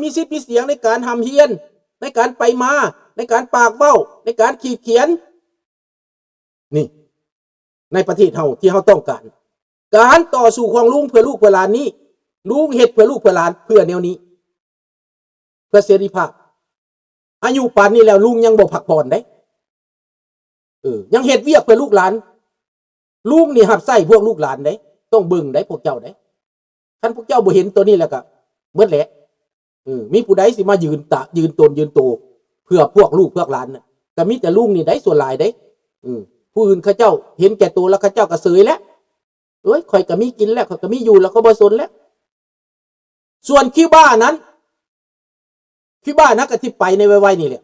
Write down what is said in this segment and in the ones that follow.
มีสิทธิ์มีเสียงในการทำเฮียนในการไปมาในการปากเบ้าในการขีดเขียนนี่ในประเทศเฮาที่เฮาต้องการการต่อสู้ของลุงเพื่อลูกเพื่อหลานนี้ลุงเฮ็ดเพื่อลูกเพื่อหลานเพื่อแนวนี้เพื่อเสรีภาพอายุป่านนี้แล้วลุงยังบ่พักผ่อนได้ยังเฮ็ดเวียกเพื่อลูกหลานลุงนี่หับไส้พวกลูกหลานได้ต้องเบิ่งได้พวกเจ้าได้คันพวกเจ้าบ่เห็นตัวนี้แล้วก็เบิดแหละมีผู้ใดสิมายืนตนยืนโตเพื่อพวกลูกพวกหลานน่ะก็มีแต่ลุงนี่ได้ส่วนหลายได้ผู้อื่นเขาเจ้าเห็นแก่ตัวแล้วเขาเจ้าก็เสยแล้วข่อยก็มีกินแล้วข่อยก็มีอยู่แล้วเขาบ่สนแล้วส่วนคิวบ้านั้นก็ที่ไปในไวๆนี่แหละ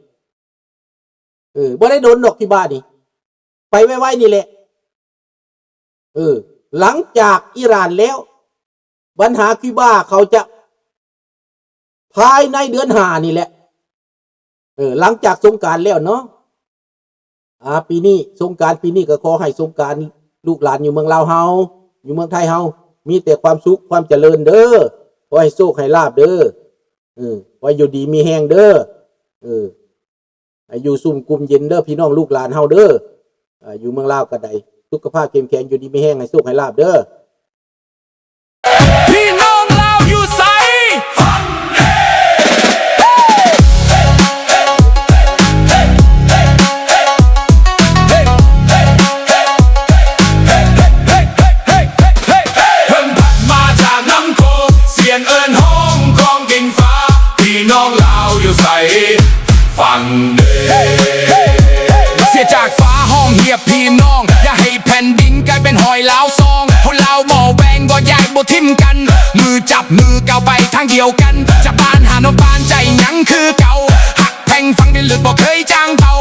บ่ได้โดนดอกคิวบ้านี่ไปไวๆนี่แหละหลังจากอิหร่านแล้วปัญหาคิวบ้าเขาจะภายในเดือน5นี่แหละหลังจากสงกรานต์แล้วเนาะปีนี้สงกรานต์ปีนี้ก็ขอให้สงกรานต์ลูกหลานอยู่เมืองลาวเฮาอยู่เมืองไทยเฮามีแต่ความสุขความเจริญเด้อขอให้โชคให้ลาภเด้อขออยู่ดีมีแฮงเด้ออยู่ซุ่มกุมเย็นเด้อพี่น้องลูกหลานเฮาเด้ออยู่เมืองลาวก็ได้สุขภาพเข้มแข็งอยู่ดีมีแฮงให้โชคให้ลาภเด้อพี่น้องลาวอยู่ไสฟังเด้เสียจากฟ้าห้องเหียบพี่น้องอย่าให้แผ่นดินกลายเป็นหอยลาวซองคนลาวบ่แบ่งบ่แยกบ่ทิมกันมือจับมือก้าวไปทางเดียวกันจะบ้านหาโนบ้านใจยังคือเก่าหักแพงฟังได้ลึกบ่เคยจางเบา